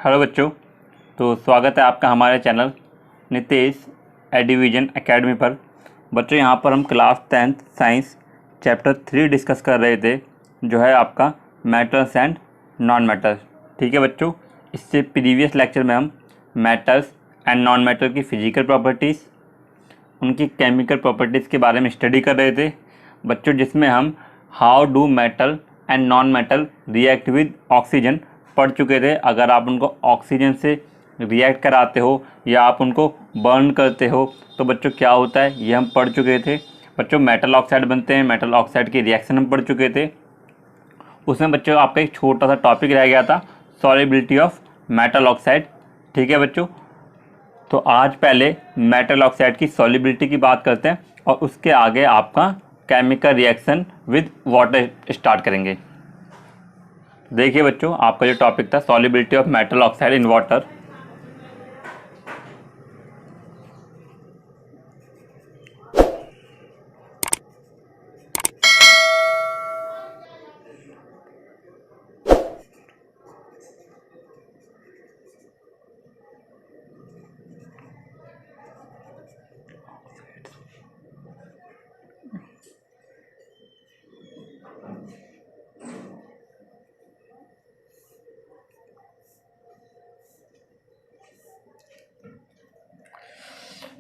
Hello बच्चों। तो स्वागत है आपका हमारे चैनल नितेश एडिविजन एकेडमी पर। बच्चों यहाँ पर हम class 10th science chapter 3 discuss कर रहे थे, जो है आपका मेटल्स एंड नॉन मेटल्स। ठीक है बच्चों, इससे प्रीवियस लेक्चर में हम मेटल्स एंड नॉन मेटल की फिजिकल प्रॉपर्टीज़, उनकी केमिकल प्रॉपर्टीज़ के बारे में स्टडी कर रहे थे बच्चों, जिसमें हम how do metal and non metal react with oxygen पढ़ चुके थे। अगर आप उनको ऑक्सीजन से रिएक्ट कराते हो या आप उनको बर्न करते हो तो बच्चों क्या होता है, ये हम पढ़ चुके थे बच्चों। मेटल ऑक्साइड बनते हैं, मेटल ऑक्साइड की रिएक्शन हम पढ़ चुके थे। उसमें बच्चों आपका एक छोटा सा टॉपिक रह गया था, सॉल्युबिलिटी ऑफ मेटल ऑक्साइड। ठीक है बच्चों, तो आज पहले मेटल ऑक्साइड की सॉल्युबिलिटी की बात करते हैं और उसके आगे आपका chemical reaction with water start करेंगे। देखिए बच्चों, आपका जो टॉपिक था solubility of metal oxide in water.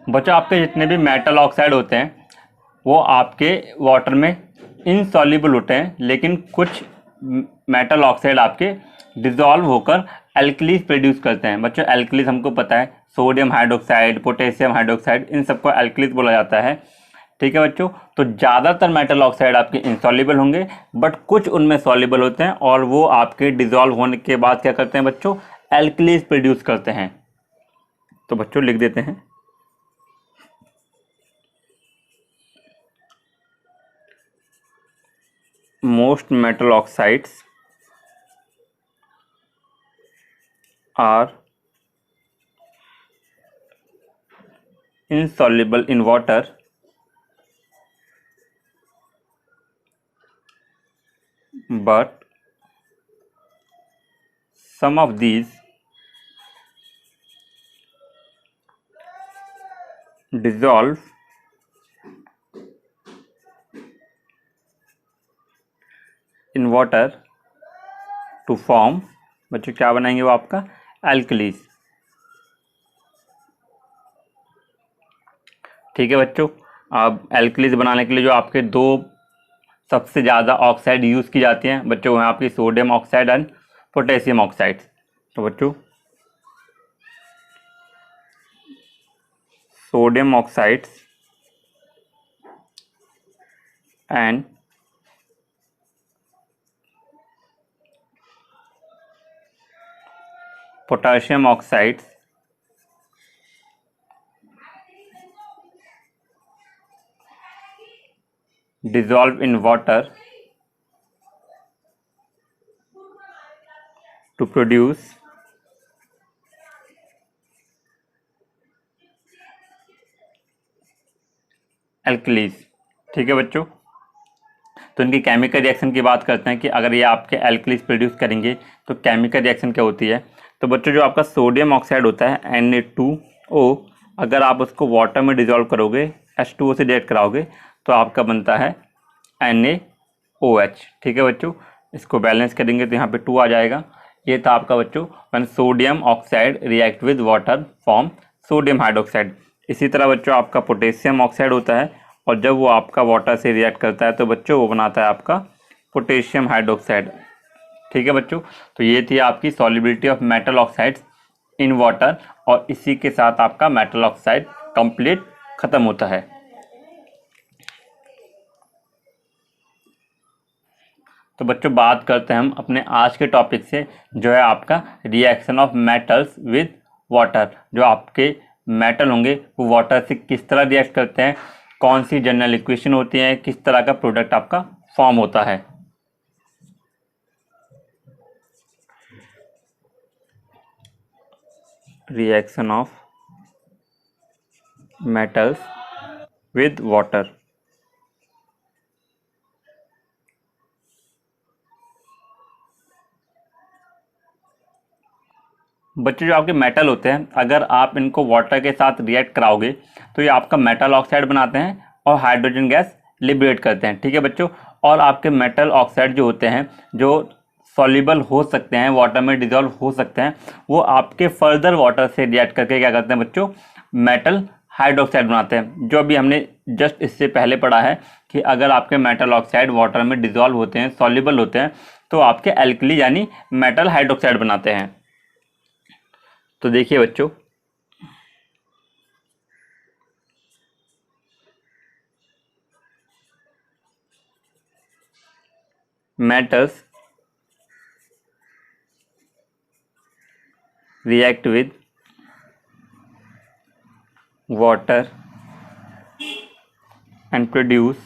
बच्चों आपके जितने भी मेटल ऑक्साइड होते हैं वो आपके वाटर में इनसॉल्युबल होते हैं, लेकिन कुछ मेटल ऑक्साइड आपके डिजॉल्व होकर एल्कलीज प्रोड्यूस करते हैं। बच्चों एल्कलीज हमको पता है, सोडियम हाइड्रोक्साइड, पोटेशियम हाइड्रोक्साइड, इन सबको एल्कलीज बोला जाता है। ठीक है बच्चों, तो ज़्यादातर मेटल ऑक्साइड आपके इनसॉल्युबल होंगे, बट कुछ उनमें सॉल्युबल होते हैं और वो आपके डिजॉल्व होने के बाद क्या करते हैं बच्चों, एल्कलीज प्रोड्यूस करते हैं। तो बच्चों लिख देते हैं, most metal oxides are insoluble in water but some of these dissolve in water to form, बच्चों क्या बनाएंगे वो आपका एल्कलीज। ठीक है बच्चों, अब एल्कलीज बनाने के लिए जो आपके दो सबसे ज़्यादा ऑक्साइड यूज़ की जाती हैं बच्चों, वो हैं आपकी sodium oxide and potassium oxide. तो बच्चों sodium oxides and potassium oxides dissolve in water to produce alkalis. ठीक है बच्चों, तो इनकी केमिकल रिएक्शन की बात करते हैं कि अगर ये आपके एल्कलीज प्रोड्यूस करेंगे तो केमिकल रिएक्शन क्या होती है। तो बच्चों जो आपका सोडियम ऑक्साइड होता है Na2O, अगर आप उसको वाटर में डिजोल्व करोगे, H2O से रिएक्ट कराओगे तो आपका बनता है NaOH। ठीक है बच्चों, इसको बैलेंस करेंगे तो यहाँ पे 2 आ जाएगा। ये था आपका बच्चों when sodium oxide react with water form sodium hydroxide. इसी तरह बच्चों आपका पोटेशियम ऑक्साइड होता है और जब वो आपका वाटर से रिएक्ट करता है तो बच्चों वो बनाता है आपका पोटेशियम हाइड्रोक्साइड। ठीक है बच्चों, तो ये थी आपकी solubility of metal oxides in water और इसी के साथ आपका मेटल ऑक्साइड कंप्लीट खत्म होता है। तो बच्चों बात करते हैं हम अपने आज के टॉपिक से, जो है आपका reaction of metals with water. जो आपके मेटल होंगे वो वाटर से किस तरह रिएक्ट करते हैं, कौन सी जनरल इक्वेशन होती है, किस तरह का प्रोडक्ट आपका फॉर्म होता है। Reaction of metals with water. बच्चे जो आपके मेटल होते हैं, अगर आप इनको वाटर के साथ रिएक्ट कराओगे तो ये आपका मेटल ऑक्साइड बनाते हैं और हाइड्रोजन गैस लिबरेट करते हैं। ठीक है बच्चों, और आपके मेटल ऑक्साइड जो होते हैं, जो सॉल्युबल हो सकते हैं, वाटर में डिजॉल्व हो सकते हैं, वो आपके फर्दर वाटर से रिएक्ट करके क्या करते हैं बच्चों, मेटल हाइड्रोक्साइड बनाते हैं। जो अभी हमने जस्ट इससे पहले पढ़ा है कि अगर आपके मेटल ऑक्साइड वाटर में डिजॉल्व होते हैं, सॉल्युबल होते हैं, तो आपके एल्कली यानी मेटल हाइड्रोक्साइड बनाते हैं। तो देखिए बच्चों, metals react with water and produce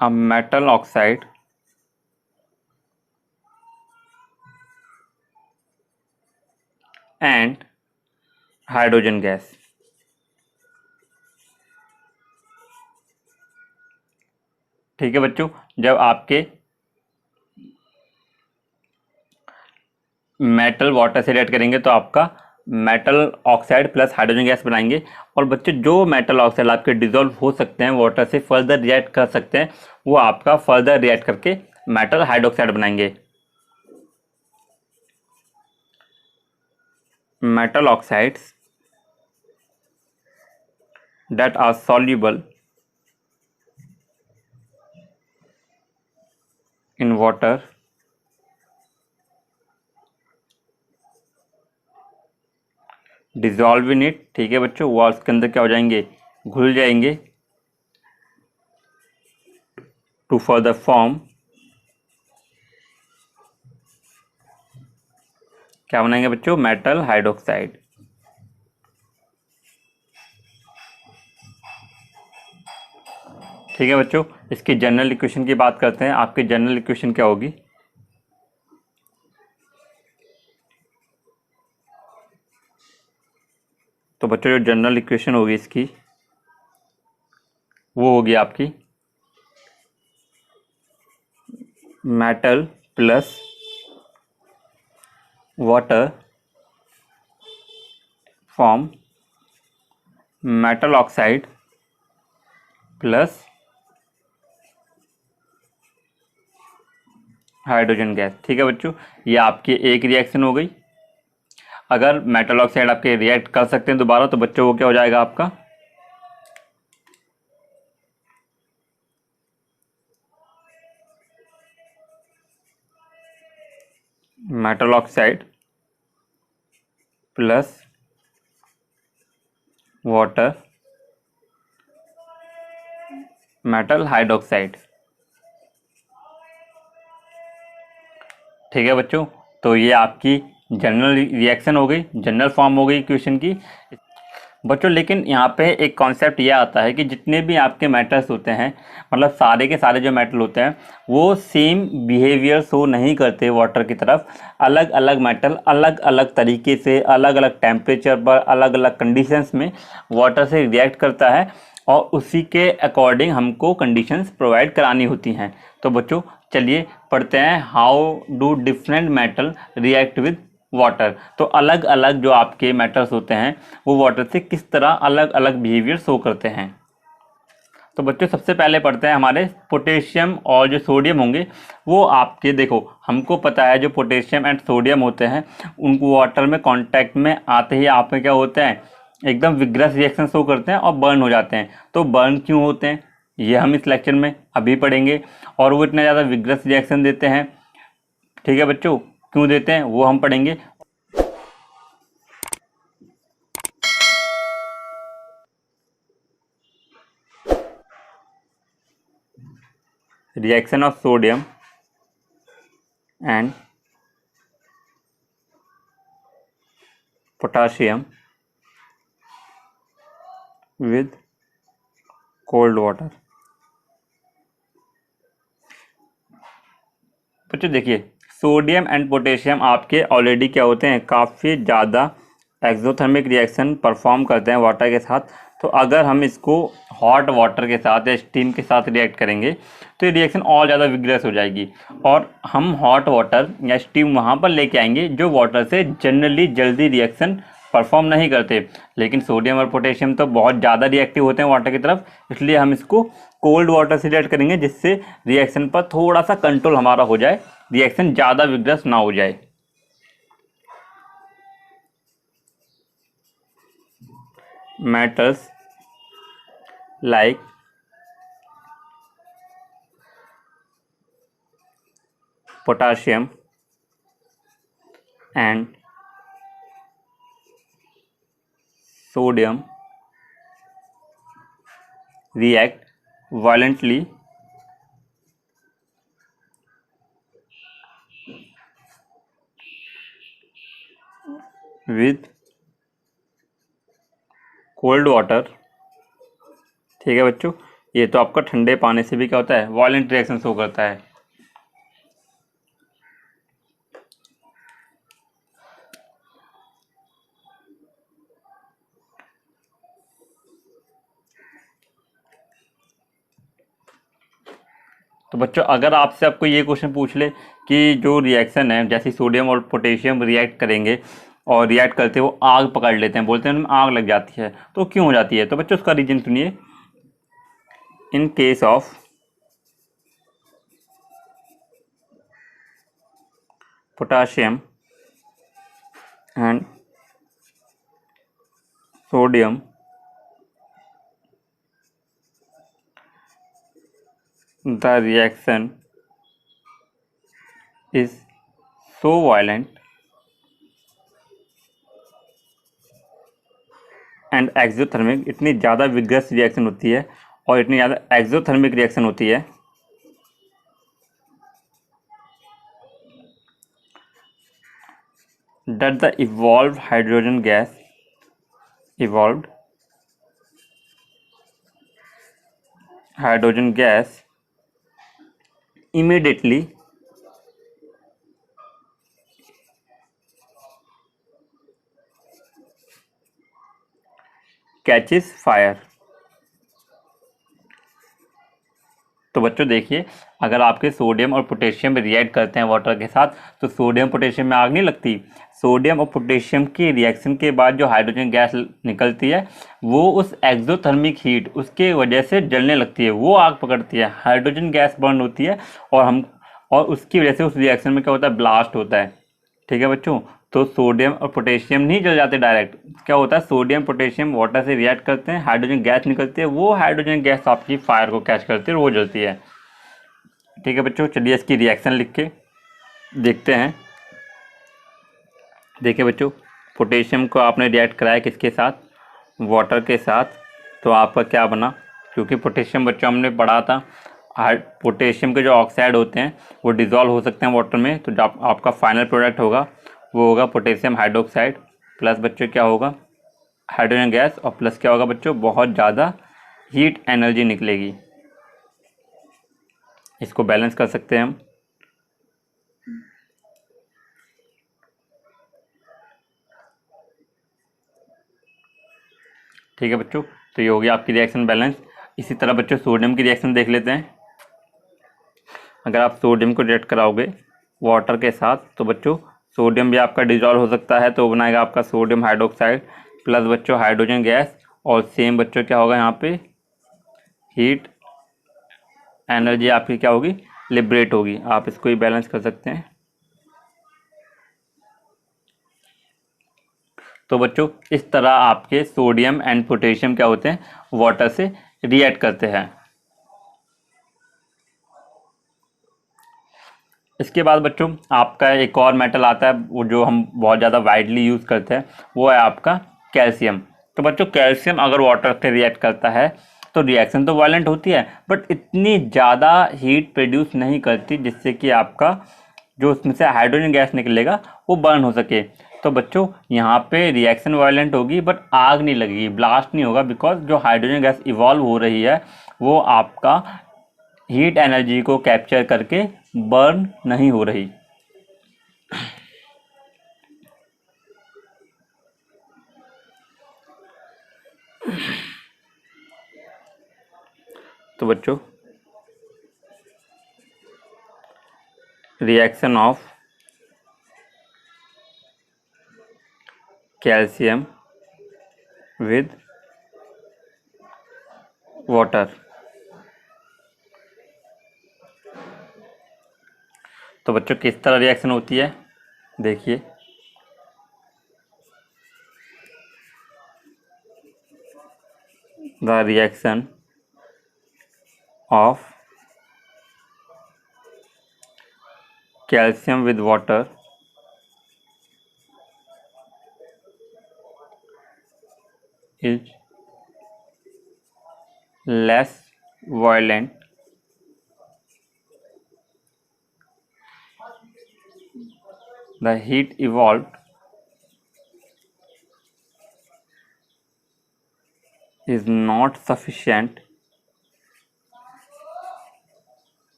a metal oxide and hydrogen gas। ठीक है बच्चों, जब आपके मेटल वाटर से रिएक्ट करेंगे तो आपका metal oxide plus hydrogen gas बनाएंगे। और बच्चे जो मेटल ऑक्साइड आपके डिजोल्व हो सकते हैं, वाटर से फर्दर रिएक्ट कर सकते हैं, वो आपका फर्दर रिएक्ट करके मेटल हाइड्रोक्साइड बनाएंगे। Metal oxides that are soluble in water dissolve in it। ठीक है बच्चों, वो उसके अंदर क्या हो जाएंगे, घुल जाएंगे। टू फर्दर फॉर्म, क्या बनाएंगे बच्चों, मेटल हाइड्रोक्साइड। ठीक है बच्चों, इसकी जनरल इक्वेशन की बात करते हैं। आपकी जनरल इक्वेशन क्या होगी, तो बच्चों जो जनरल इक्वेशन होगी इसकी, वो होगी आपकी metal plus water form metal oxide plus hydrogen gas. ठीक है बच्चों, ये आपकी एक रिएक्शन हो गई। अगर मेटल ऑक्साइड आपके रिएक्ट कर सकते हैं दोबारा, तो बच्चों वो क्या हो जाएगा आपका, metal oxide plus water metal hydroxide. ठीक है बच्चों, तो ये आपकी जनरल रिएक्शन हो गई, जनरल फॉर्म हो गई इक्वेशन की बच्चों। लेकिन यहाँ पे एक कॉन्सेप्ट ये आता है कि जितने भी आपके मेटल्स होते हैं, मतलब सारे के सारे जो मेटल होते हैं, वो सेम बिहेवियर शो नहीं करते वाटर की तरफ। अलग अलग मेटल अलग अलग तरीके से, अलग अलग टेम्परेचर पर, अलग अलग कंडीशंस में वाटर से रिएक्ट करता है, और उसी के अकॉर्डिंग हमको कंडीशंस प्रोवाइड करानी होती हैं। तो बच्चों चलिए पढ़ते हैं, how do different metal react with water. तो अलग अलग जो आपके मेटल्स होते हैं, वो वाटर से किस तरह अलग अलग बिहेवियर शो करते हैं। तो बच्चों सबसे पहले पढ़ते हैं हमारे पोटेशियम और जो सोडियम होंगे, वो आपके देखो, हमको पता है जो पोटेशियम एंड सोडियम होते हैं, उनको वाटर में कांटेक्ट में आते ही आप में क्या होते हैं, एकदम विग्रस रिएक्शन शो करते हैं और बर्न हो जाते हैं। तो बर्न क्यों होते हैं, ये हम इस लेक्चर में अभी पढ़ेंगे। और वो इतना ज़्यादा विग्रस रिएक्शन देते हैं, ठीक है बच्चों, क्यों देते हैं वो हम पढ़ेंगे। Reaction of sodium and potassium with cold water. बच्चों देखिए, सोडियम एंड पोटेशियम आपके ऑलरेडी क्या होते हैं, काफ़ी ज़्यादा एक्सोथर्मिक रिएक्शन परफॉर्म करते हैं वाटर के साथ, तो अगर हम इसको हॉट वाटर के साथ या स्टीम के साथ रिएक्ट करेंगे तो ये रिएक्शन और ज़्यादा विग्रस हो जाएगी, और हम हॉट वाटर या स्टीम वहाँ पर लेके आएंगे जो वाटर से जनरली जल्दी रिएक्शन परफॉर्म नहीं करते। लेकिन सोडियम और पोटेशियम तो बहुत ज़्यादा रिएक्टिव होते हैं वाटर की तरफ, इसलिए हम इसको कोल्ड वाटर से रिएक्ट करेंगे जिससे रिएक्शन पर थोड़ा सा कंट्रोल हमारा हो जाए, रिएक्शन ज़्यादा विग्रस ना हो जाए। Metals like potassium and sodium react violently with cold water। ठीक है बच्चों, ये तो आपका ठंडे पानी से भी क्या होता है, वायलेंट रिएक्शन शो करता है। तो बच्चों अगर आपसे आपको ये क्वेश्चन पूछ ले कि जो रिएक्शन है जैसे सोडियम और पोटेशियम रिएक्ट करेंगे और रिएक्ट करते वो आग पकड़ लेते हैं, बोलते हैं उनमें आग लग जाती है, तो क्यों हो जाती है? तो बच्चों उसका रीजन सुनिए। In case of potassium and sodium the reaction is so violent and exothermic, इतनी ज़्यादा विग्रस रिएक्शन होती है और इतनी ज़्यादा एक्सोथर्मिक रिएक्शन होती है that the evolved hydrogen gas immediately catches fire। तो बच्चों देखिए, अगर आपके सोडियम और पोटेशियम रिएक्ट करते हैं वाटर के साथ तो सोडियम पोटेशियम में आग नहीं लगती। सोडियम और पोटेशियम की रिएक्शन के बाद जो हाइड्रोजन गैस निकलती है वो उस एक्सोथर्मिक हीट उसके वजह से जलने लगती है, वो आग पकड़ती है, हाइड्रोजन गैस बर्न होती है और उसकी वजह से उस रिएक्शन में क्या होता है, ब्लास्ट होता है। ठीक है बच्चों, तो सोडियम और पोटेशियम नहीं जल जाते डायरेक्ट, क्या होता है सोडियम पोटेशियम वाटर से रिएक्ट करते हैं, हाइड्रोजन गैस निकलती है, वो हाइड्रोजन गैस आपकी फायर को कैच करती है और वो जलती है। ठीक है बच्चों, चलिए इसकी रिएक्शन लिख के देखते हैं। देखिए बच्चों, पोटेशियम को आपने रिएक्ट कराया किसके साथ, वाटर के साथ, तो आपका क्या बना, क्योंकि पोटेशियम बच्चों हमने पढ़ा था पोटेशियम के जो ऑक्साइड होते हैं वो डिज़ोल्व हो सकते हैं वाटर में, तो जो आपका फाइनल प्रोडक्ट होगा वो होगा पोटेशियम हाइड्रोक्साइड प्लस बच्चों क्या होगा, हाइड्रोजन गैस, और प्लस क्या होगा बच्चों, बहुत ज़्यादा हीट एनर्जी निकलेगी। इसको बैलेंस कर सकते हैं हम। ठीक है बच्चों, तो ये हो गया आपकी रिएक्शन बैलेंस। इसी तरह बच्चों सोडियम की रिएक्शन देख लेते हैं। अगर आप सोडियम को रिएक्ट कराओगे वाटर के साथ तो बच्चों सोडियम भी आपका डिजॉल्व हो सकता है, तो बनाएगा आपका सोडियम हाइड्रोक्साइड प्लस बच्चों हाइड्रोजन गैस, और सेम बच्चों क्या होगा यहाँ पे, हीट एनर्जी आपकी क्या होगी, लिबरेट होगी। आप इसको ही बैलेंस कर सकते हैं। तो बच्चों इस तरह आपके सोडियम एंड पोटेशियम क्या होते हैं, वाटर से रिएक्ट करते हैं। इसके बाद बच्चों आपका एक और मेटल आता है वो जो हम बहुत ज़्यादा वाइडली यूज़ करते हैं, वो है आपका कैल्शियम। तो बच्चों कैल्शियम अगर वाटर से रिएक्ट करता है तो रिएक्शन तो वायलेंट होती है बट इतनी ज़्यादा हीट प्रोड्यूस नहीं करती जिससे कि आपका जो उसमें से हाइड्रोजन गैस निकलेगा वो बर्न हो सके। तो बच्चों यहाँ पे रिएक्शन वायलेंट होगी बट आग नहीं लगेगी, ब्लास्ट नहीं होगा, बिकॉज जो हाइड्रोजन गैस इवॉल्व हो रही है वो आपका हीट एनर्जी को कैप्चर करके बर्न नहीं हो रही। बच्चों reaction of calcium with water. तो बच्चों किस तरह रिएक्शन होती है देखिए, the reaction of calcium with water is less violent the heat evolved is not sufficient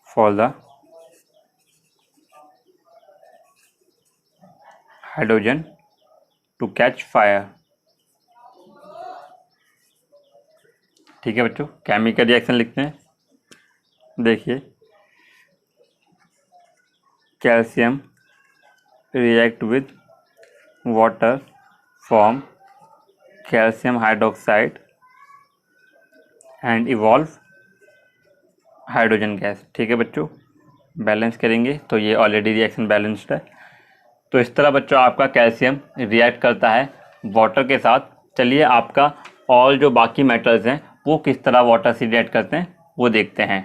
for the hydrogen to catch fire। ठीक है बच्चों, केमिकल रिएक्शन लिखते हैं। देखिए calcium react with water form calcium hydroxide and evolve hydrogen gas. ठीक है बच्चों, balance करेंगे तो ये ऑलरेडी रिएक्शन बैलेंस्ड है। तो इस तरह बच्चों आपका कैल्शियम रिएक्ट करता है वाटर के साथ। चलिए आपका और जो बाकी मेटल्स हैं वो किस तरह वाटर से रिएक्ट करते हैं वो देखते हैं।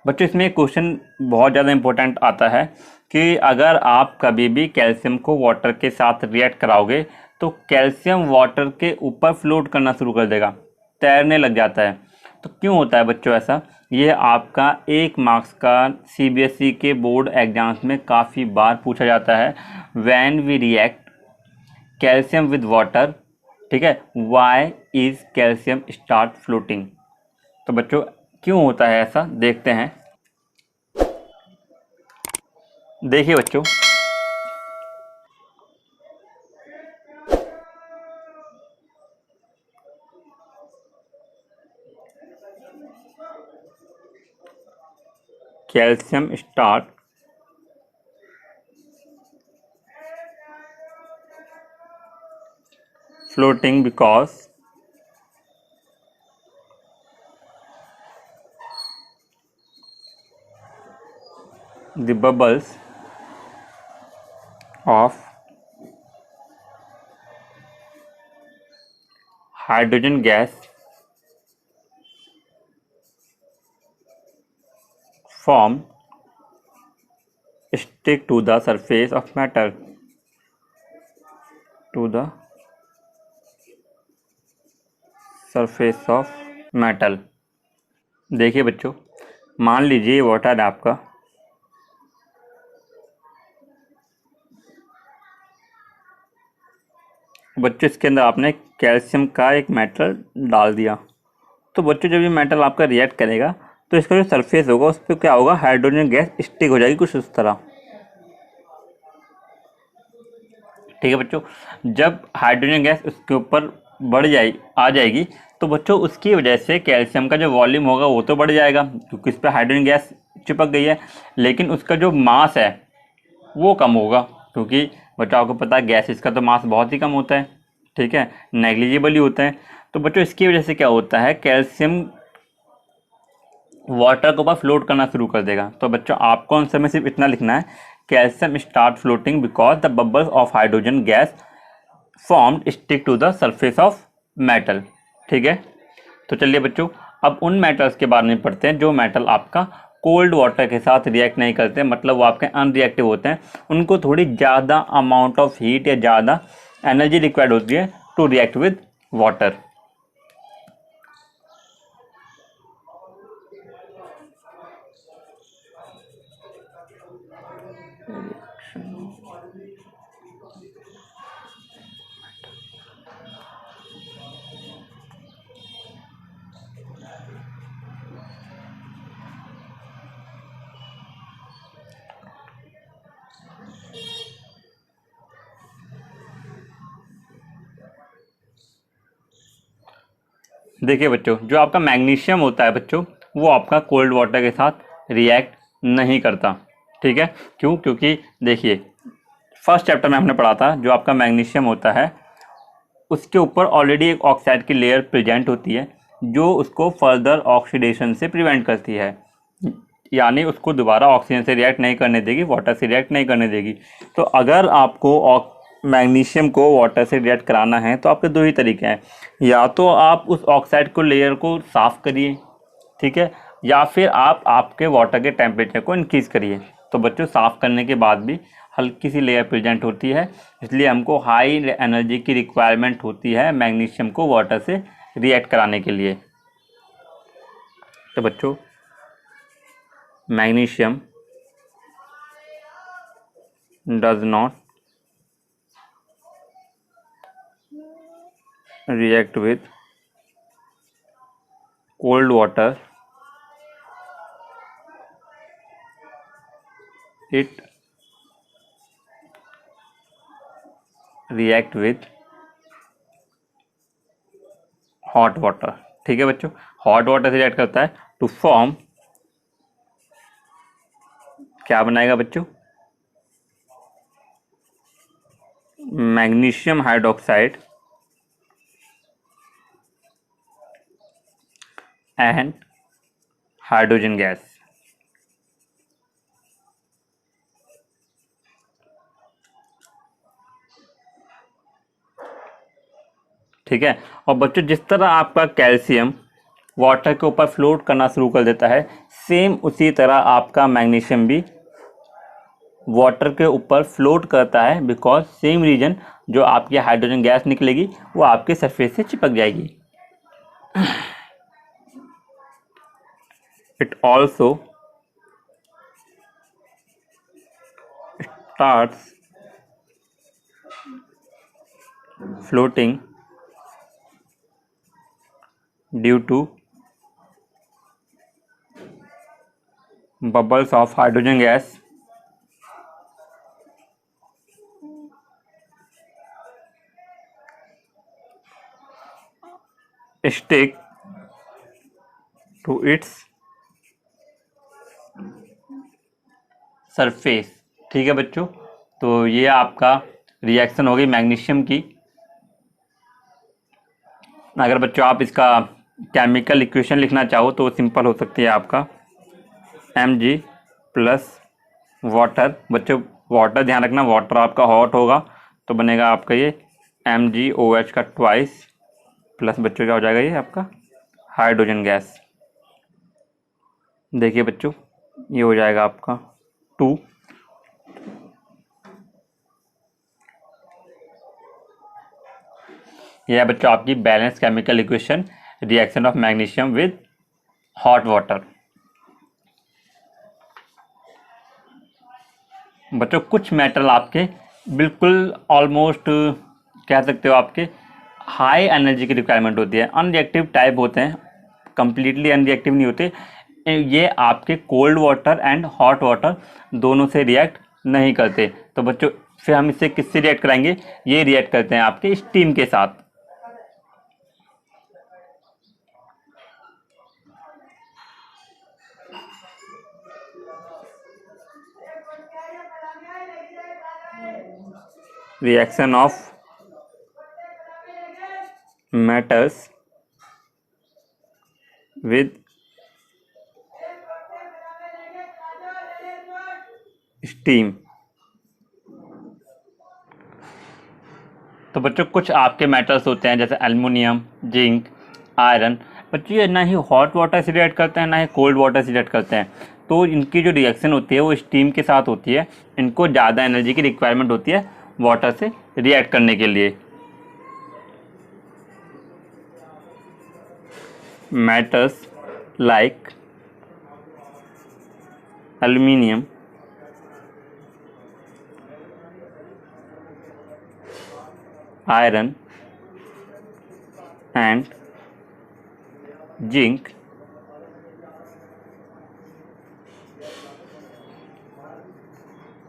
बच्चों इसमें एक क्वेश्चन बहुत ज़्यादा इम्पोर्टेंट आता है कि अगर आप कभी भी कैल्शियम को वाटर के साथ रिएक्ट कराओगे तो कैल्शियम वाटर के ऊपर फ्लोट करना शुरू कर देगा, तैरने लग जाता है। तो क्यों होता है बच्चों ऐसा? ये आपका 1 मार्क्स का CBSE के बोर्ड एग्जाम्स में काफ़ी बार पूछा जाता है। When we react calcium with water, ठीक है, why is calcium start floating. तो बच्चों क्यों होता है ऐसा देखते हैं। देखिए बच्चों calcium start floating because the bubbles of hydrogen gas formed stick to the surface of matter, to the surface of metal। देखिए बच्चों, मान लीजिए ये वाटर है आपका, बच्चों इसके अंदर आपने कैल्शियम का एक मेटल डाल दिया। तो बच्चों जब ये मेटल आपका रिएक्ट करेगा तो इसका जो सरफेस होगा उस पर क्या होगा, हाइड्रोजन गैस स्टिक हो जाएगी कुछ इस तरह। ठीक है बच्चों, जब हाइड्रोजन गैस उसके ऊपर आ जाएगी तो बच्चों उसकी वजह से कैल्शियम का जो वॉल्यूम होगा वो तो बढ़ जाएगा क्योंकि इस पर हाइड्रोजन गैस चिपक गई है, लेकिन उसका जो मास है वो कम होगा क्योंकि बच्चों आपको पता है गैसेस का तो मास बहुत ही कम होता है, ठीक है, नेग्लिजिबल ही होता है। तो बच्चों इसकी वजह से क्या होता है, कैल्शियम वाटर के ऊपर फ्लोट करना शुरू कर देगा। तो बच्चों आपको आंसर में सिर्फ इतना लिखना है, calcium start floating because the bubbles of hydrogen gas formed stick to the surface of metal. ठीक है, तो चलिए बच्चों अब उन मेटल्स के बारे में पढ़ते हैं जो मेटल आपका कोल्ड वाटर के साथ रिएक्ट नहीं करते, मतलब वो आपके अनरिएक्टिव होते हैं, उनको थोड़ी ज़्यादा अमाउंट ऑफ हीट या ज़्यादा एनर्जी रिक्वायर्ड होती है टू रिएक्ट विद वाटर। देखिए बच्चों, जो आपका मैग्नीशियम होता है बच्चों, वो आपका कोल्ड वाटर के साथ रिएक्ट नहीं करता। ठीक है, क्यों? क्योंकि देखिए, फर्स्ट चैप्टर में हमने पढ़ा था, जो आपका मैग्नीशियम होता है उसके ऊपर ऑलरेडी एक ऑक्साइड की लेयर प्रेजेंट होती है, जो उसको फर्दर ऑक्सीडेशन से प्रिवेंट करती है, यानी उसको दोबारा ऑक्सीजन से रिएक्ट नहीं करने देगी, वाटर से रिएक्ट नहीं करने देगी। तो अगर आपको मैग्नीशियम को वाटर से रिएक्ट कराना है तो आपके दो ही तरीके हैं, या तो आप उस ऑक्साइड को लेयर को साफ़ करिए, ठीक है, या फिर आप आपके वाटर के टेम्परेचर को इंक्रीज करिए। तो बच्चों, साफ़ करने के बाद भी हल्की सी लेयर प्रेजेंट होती है, इसलिए हमको हाई एनर्जी की रिक्वायरमेंट होती है मैग्नीशियम को वाटर से रिएक्ट कराने के लिए। तो बच्चों, magnesium does not react with cold water, it react with hot water। ठीक है बच्चों, हॉट वाटर से रिएक्ट करता है टू फॉर्म, क्या बनाएगा बच्चों? Magnesium hydroxide and hydrogen gas. ठीक है, और बच्चों, जिस तरह आपका कैल्शियम वाटर के ऊपर फ्लोट करना शुरू कर देता है, सेम उसी तरह आपका मैग्नीशियम भी वाटर के ऊपर फ्लोट करता है, बिकॉज सेम रीजन जो आपकी हाइड्रोजन गैस निकलेगी वो आपके सरफेस से चिपक जाएगी। It also starts floating due to bubbles of hydrogen gas stick to its surface. ठीक है बच्चों, तो ये आपका रिएक्शन हो गई मैग्नीशियम की। अगर बच्चों आप इसका केमिकल इक्वेशन लिखना चाहो तो सिंपल हो सकती है आपका Mg प्लस वाटर। बच्चों, वाटर ध्यान रखना, वाटर आपका हॉट होगा तो बनेगा आपका ये MgOH का ट्वाइस, प्लस बच्चों क्या हो जाएगा ये आपका हाइड्रोजन गैस। देखिए बच्चों, ये हो जाएगा आपका 2, यह है बच्चों आपकी balance chemical equation, reaction of magnesium with hot water. बच्चों, कुछ मेटल आपके बिल्कुल ऑलमोस्ट कह सकते हो आपके हाई एनर्जी की रिक्वायरमेंट होती है, अनरिएक्टिव टाइप होते हैं, कंप्लीटली अनरिएक्टिव नहीं होते, ये आपके cold water and hot water दोनों से रिएक्ट नहीं करते। तो बच्चों, फिर हम इससे किससे रिएक्ट कराएंगे? ये रिएक्ट करते हैं आपके स्टीम के साथ। Reaction of metals with steam। तो बच्चों, कुछ आपके मेटल्स होते हैं जैसे एल्युमिनियम, जिंक, आयरन, बच्चों ये ना ही हॉट वाटर से रिएक्ट करते हैं ना ही कोल्ड वाटर से रिएक्ट करते हैं, तो इनकी जो रिएक्शन होती है वो स्टीम के साथ होती है। इनको ज़्यादा एनर्जी की रिक्वायरमेंट होती है वाटर से रिएक्ट करने के लिए। Metals like aluminium, iron and zinc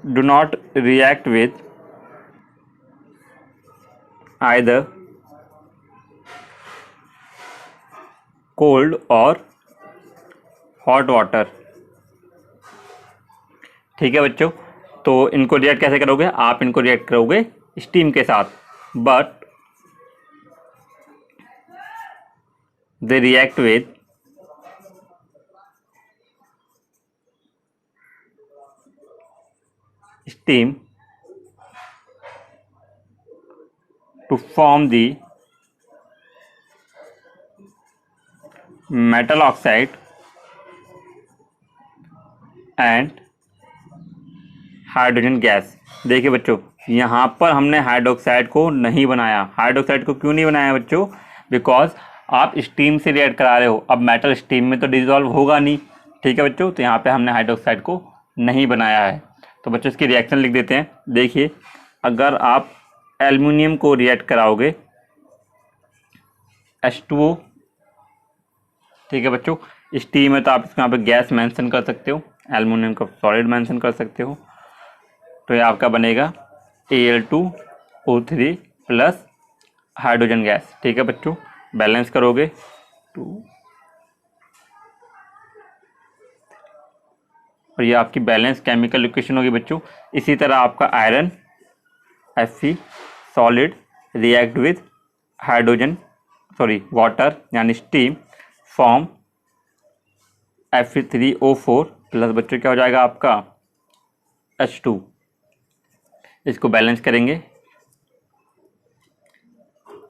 do not react with either cold और हॉट वाटर। ठीक है बच्चों, तो इनको रिएक्ट कैसे करोगे? आप इनको रिएक्ट करोगे स्टीम के साथ, but they react with steam to form the metal oxide and hydrogen gas. देखिए बच्चों, यहाँ पर हमने हाइड्रोक्साइड को नहीं बनाया। हाइड्रोक्साइड को क्यों नहीं बनाया बच्चों? बिकॉज आप स्टीम से रिएक्ट करा रहे हो, अब मेटल स्टीम में तो डिजॉल्व होगा नहीं। ठीक है बच्चों, तो यहाँ पे हमने हाइड्रोक्साइड को नहीं बनाया है। तो बच्चों इसकी रिएक्शन लिख देते हैं। देखिए, अगर आप एल्युमिनियम को रिएक्ट कराओगे H2O, ठीक है बच्चों, स्टीम है तो आप इसको यहाँ पे गैस मेंशन कर सकते हो, एल्युमिनियम का सॉलिड मेंशन कर सकते हो। तो ये आपका बनेगा Al2O3 प्लस हाइड्रोजन गैस। ठीक है बच्चों, बैलेंस करोगे 2, और ये आपकी बैलेंस केमिकल इक्वेशन होगी बच्चों। इसी तरह आपका iron Fe solid react with hydrogen water यानी स्टीम फॉर्म Fe3O4 प्लस बच्चों क्या हो जाएगा आपका H2। इसको बैलेंस करेंगे।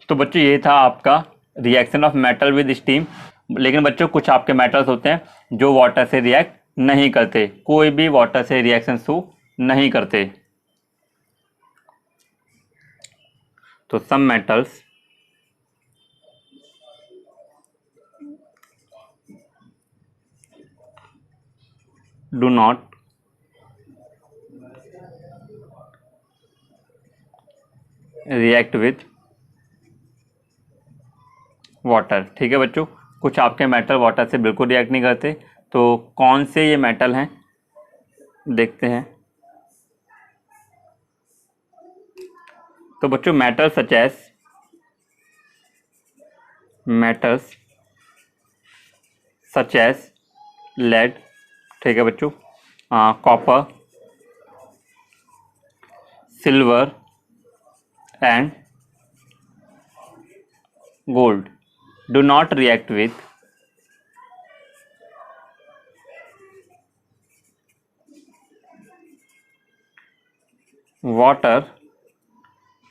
तो बच्चों ये था आपका reaction of metal with steam. लेकिन बच्चों कुछ आपके मेटल्स होते हैं जो वाटर से रिएक्ट नहीं करते, कोई भी वाटर से रिएक्शन शो नहीं करते। तो some metals do not react with water. ठीक है बच्चों, कुछ आपके मेटल वाटर से बिल्कुल रिएक्ट नहीं करते। तो कौन से ये मेटल हैं देखते हैं। तो बच्चों मेटल्स सच एज लेड, ठीक है बच्चों, copper, silver and gold do not react with water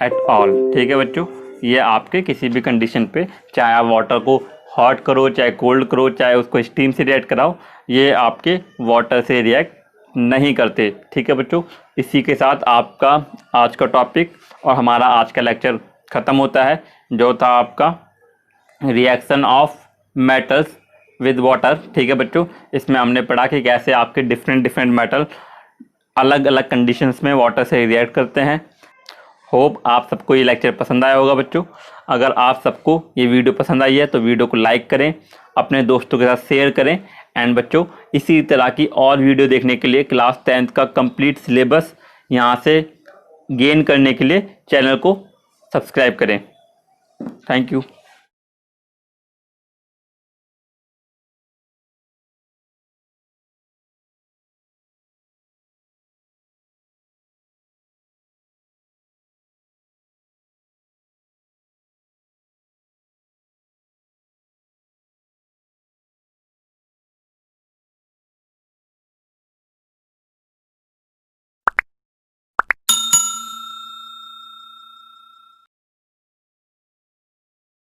at all. ठीक है बच्चों, ये आपके किसी भी कंडीशन पे, चाहे आप वाटर को हॉट करो, चाहे कोल्ड करो, चाहे उसको स्टीम से रिएक्ट कराओ, ये आपके वाटर से रिएक्ट नहीं करते। ठीक है बच्चों, इसी के साथ आपका आज का टॉपिक और हमारा आज का लेक्चर ख़त्म होता है, जो था आपका reaction of metals with water. ठीक है बच्चों, इसमें हमने पढ़ा कि कैसे आपके डिफरेंट मेटल अलग अलग कंडीशंस में वाटर से रिएक्ट करते हैं। होप आप सबको ये लेक्चर पसंद आया होगा बच्चों। अगर आप सबको ये वीडियो पसंद आई है तो वीडियो को लाइक करें, अपने दोस्तों के साथ शेयर करें। एंड बच्चों इसी तरह की और वीडियो देखने के लिए क्लास 10th का कंप्लीट सिलेबस यहाँ से गेन करने के लिए चैनल को सब्सक्राइब करें। Thank you.